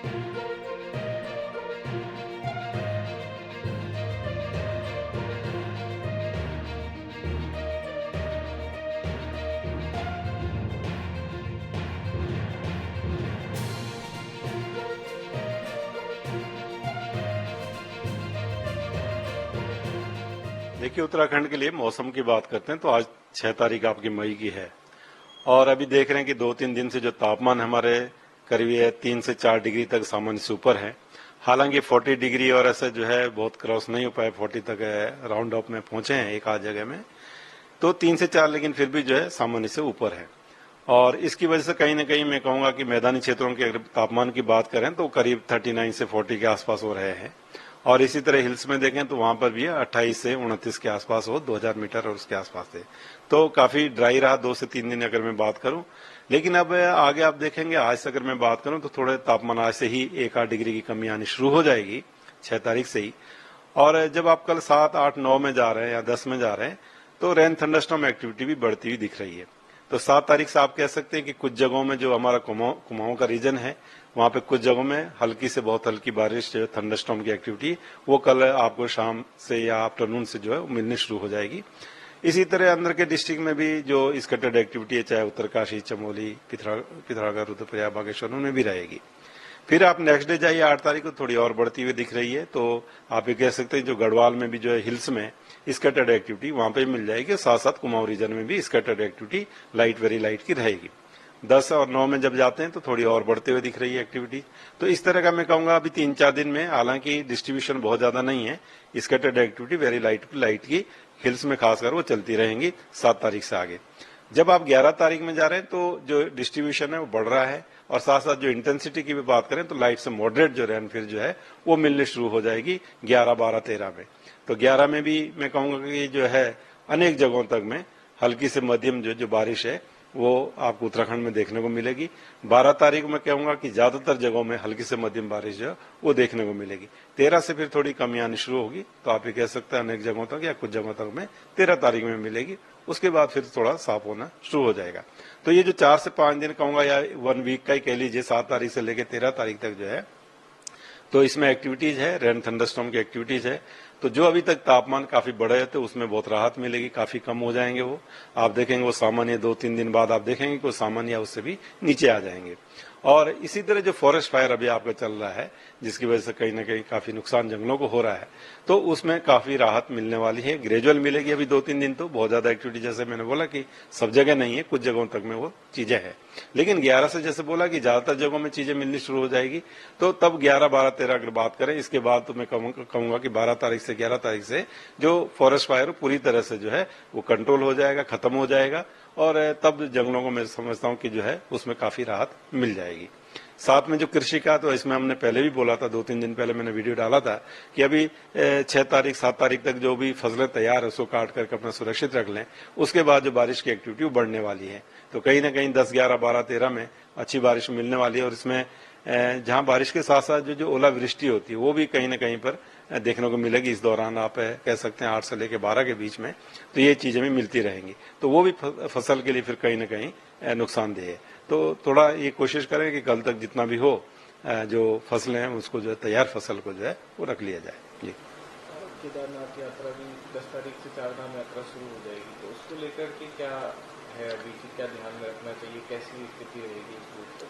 देखिए, उत्तराखंड के लिए मौसम की बात करते हैं तो आज 6 तारीख आपकी मई की है और अभी देख रहे हैं कि 2-3 दिन से जो तापमान हमारे करीब 3 से 4 डिग्री तक सामान्य से ऊपर है। हालांकि 40 डिग्री और ऐसे जो है बहुत क्रॉस नहीं हो पाए, 40 तक राउंड ऑफ में पहुंचे हैं एक आध जगह में, तो 3 से 4 लेकिन फिर भी जो है सामान्य से ऊपर है। और इसकी वजह से कहीं ना कहीं मैं कहूंगा कि मैदानी क्षेत्रों के अगर तापमान की बात करें तो करीब 39 से 40 के आसपास हो रहे हैं और इसी तरह हिल्स में देखें तो वहां पर भी 28 से 29 के आसपास हो, 2000 मीटर और उसके आसपास से, तो काफी ड्राई रहा 2 से 3 दिन अगर मैं बात करूं। लेकिन अब आगे आप देखेंगे आज से अगर मैं बात करूं तो थोड़े तापमान आज से ही 1-8 डिग्री की कमी आनी शुरू हो जाएगी 6 तारीख से ही। और जब आप कल 7, 8, 9 में जा रहे हैं या 10 में जा रहे हैं तो रेन थंडरस्टॉर्म एक्टिविटी भी बढ़ती हुई दिख रही है। तो 7 तारीख से आप कह सकते हैं कि कुछ जगहों में जो हमारा कुमाऊं का रीजन है वहां पे कुछ जगहों में हल्की से बहुत हल्की बारिश, जो थंडरस्टॉर्म की एक्टिविटी वो कल आपको शाम से या आफ्टरनून से जो है मिलनी शुरू हो जाएगी। इसी तरह अंदर के डिस्ट्रिक्ट में भी जो स्कैटर्ड एक्टिविटी है, चाहे उत्तरकाशी, चमोली, पिथौरागढ़, रुद्रप्रयाग, बागेश्वर, उनमें भी रहेगी। फिर आप नेक्स्ट डे जाइए 8 तारीख को, थोड़ी और बढ़ती हुई दिख रही है, तो आप ये कह सकते हैं जो गढ़वाल में भी जो है हिल्स में स्कैटर्ड एक्टिविटी वहां पे मिल जाएगी, साथ साथ कुमाऊं रीजन में भी scattered activity light, very light की रहेगी। 10 और 9 में जब जाते हैं तो थोड़ी और बढ़ते हुए दिख रही है एक्टिविटी। तो इस तरह का मैं कहूंगा अभी 3-4 दिन में, हालांकि डिस्ट्रीब्यूशन बहुत ज्यादा नहीं है, स्कैटर्ड एक्टिविटी वेरी लाइट की हिल्स में खासकर वो चलती रहेंगी 7 तारीख से आगे। जब आप 11 तारीख में जा रहे हैं तो जो डिस्ट्रीब्यूशन है वो बढ़ रहा है और साथ साथ जो इंटेंसिटी की भी बात करें तो लाइट से मॉडरेट जो रेनफॉल जो है वो मिलने शुरू हो जाएगी 11, 12, 13 में। तो 11 में भी मैं कहूंगा कि जो है अनेक जगहों तक में हल्की से मध्यम जो बारिश है वो आपको उत्तराखंड में देखने को मिलेगी। 12 तारीख में कहूंगा कि ज्यादातर जगहों में हल्की से मध्यम बारिश जो है वो देखने को मिलेगी। 13 से फिर थोड़ी कमी आनी शुरू होगी, तो आप ये कह सकते हैं अनेक जगहों तक या कुछ जगहों तक में 13 तारीख में मिलेगी, उसके बाद फिर थोड़ा साफ होना शुरू हो जाएगा। तो ये जो 4 से 5 दिन कहूंगा या 1 वीक का ही कह लीजिए, 7 तारीख से लेकर 13 तारीख तक जो है, तो इसमें एक्टिविटीज है, रेन थंडरस्टॉर्म की एक्टिविटीज है। तो जो अभी तक तापमान काफी बढ़े थे उसमें बहुत राहत मिलेगी, काफी कम हो जाएंगे वो। आप देखेंगे वो सामान्य 2-3 दिन बाद आप देखेंगे कि वो सामान्य उससे भी नीचे आ जाएंगे। और इसी तरह जो फॉरेस्ट फायर अभी आपका चल रहा है, जिसकी वजह से कहीं ना कहीं काफी नुकसान जंगलों को हो रहा है, तो उसमें काफी राहत मिलने वाली है, ग्रेजुअल मिलेगी। अभी 2-3 दिन तो बहुत ज्यादा एक्टिविटी, जैसे मैंने बोला कि सब जगह नहीं है, कुछ जगहों तक में वो चीजें हैं, लेकिन 11 से जैसे बोला कि ज्यादातर जगहों में चीजें मिलनी शुरू हो जाएगी। तो तब 11, 12, 13 अगर बात करें, इसके बाद तो मैं कहूंगा कि 12 तारीख से 11 तारीख से जो फॉरेस्ट फायर पूरी तरह से जो है वो कंट्रोल हो जाएगा, खत्म हो जाएगा और तब जंगलों को मैं समझता हूं कि जो है उसमें काफी राहत मिल जाएगी। साथ में जो कृषि का, तो इसमें हमने पहले भी बोला था, 2-3 दिन पहले मैंने वीडियो डाला था कि अभी 6 तारीख 7 तारीख तक जो भी फसलें तैयार है उसको काट करके अपना सुरक्षित रख लें, उसके बाद जो बारिश की एक्टिविटी वो बढ़ने वाली है। तो कहीं ना कहीं 10, 11, 12, 13 में अच्छी बारिश मिलने वाली है और इसमें जहां बारिश के साथ साथ जो ओलावृष्टि होती है वो भी कहीं ना कहीं पर देखने को मिलेगी। इस दौरान आप कह सकते हैं 8 से लेकर 12 के बीच में, तो ये चीजें भी मिलती रहेंगी, तो वो भी फसल के लिए फिर कहीं ना कहीं नुकसानदेह है। तो थोड़ा ये कोशिश करें कि कल तक जितना भी हो जो फसलें हैं उसको जो है तैयार फसल को जो है वो रख लिया जाए। जी, केदारनाथ यात्रा भी 10 तारीख से 4 धाम यात्रा शुरू हो जाएगी, तो उसको लेकर के क्या है अभी की, क्या ध्यान रखना चाहिए, कैसी स्थिति रहेगी इस रूट पर?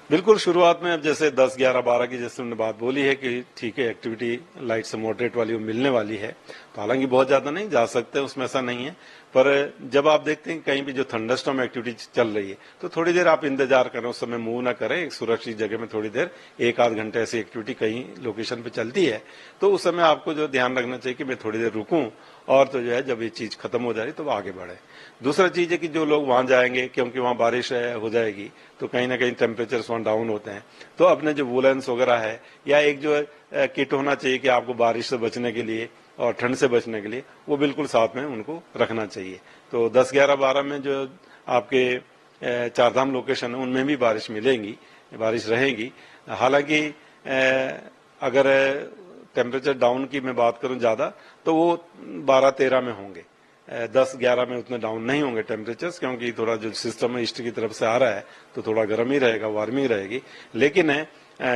बिल्कुल, शुरुआत में अब जैसे 10, 11, 12 की जैसे हमने बात बोली है कि ठीक है एक्टिविटी लाइट से मॉडरेट वाली वो मिलने वाली है, तो हालांकि बहुत ज्यादा नहीं जा सकते, उसमें ऐसा नहीं है, पर जब आप देखते हैं कहीं भी जो थंडरस्टॉर्म एक्टिविटी चल रही है तो थोड़ी देर आप इंतजार करें, उस समय मूव ना करें, एक सुरक्षित जगह में थोड़ी देर 1-8 घंटे ऐसी एक्टिविटी कहीं लोकेशन पे चलती है, तो उस समय आपको जो ध्यान रखना चाहिए कि मैं थोड़ी देर रुकूं और तो जो है जब ये चीज खत्म हो जाए तो आगे बढ़े। दूसरा चीज है कि जो लोग वहां जाएंगे, क्योंकि वहां बारिश हो जाएगी तो कहीं ना कहीं टेम्परेचर वहां डाउन होते हैं, तो अपने जो वुलन्स वगैरह है या एक जो किट होना चाहिए कि आपको बारिश से बचने के लिए और ठंड से बचने के लिए, वो बिल्कुल साथ में उनको रखना चाहिए। तो 10, 11, 12 में जो आपके 4 धाम लोकेशन है उनमें भी बारिश मिलेगी, बारिश रहेगी। हालांकि अगर टेम्परेचर डाउन की मैं बात करूं ज्यादा तो वो 12, 13 में होंगे, 10-11 में उतने डाउन नहीं होंगे टेम्परेचर्स, क्योंकि थोड़ा जो सिस्टम है ईस्ट की तरफ से आ रहा है तो थोड़ा गर्म ही रहेगा, वार्मिंग रहेगी। लेकिन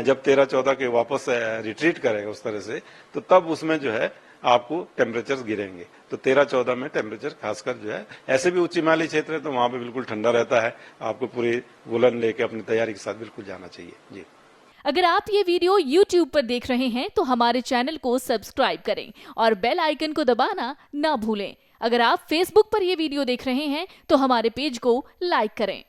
जब 13-14 के वापस रिट्रीट करेगा उस तरह से, तो तब उसमें जो है आपको टेम्परेचर गिरेंगे। तो 13-14 में टेम्परेचर खासकर जो है, ऐसे भी उच्च हिमालयी क्षेत्र है तो वहां पे बिल्कुल ठंडा रहता है। आपको पूरी वुलन लेके अपनी तैयारी के साथ बिल्कुल जाना चाहिए जी। अगर आप ये वीडियो YouTube पर देख रहे हैं तो हमारे चैनल को सब्सक्राइब करें और बेल आइकन को दबाना ना भूलें। अगर आप Facebook पर ये वीडियो देख रहे हैं तो हमारे पेज को लाइक करें।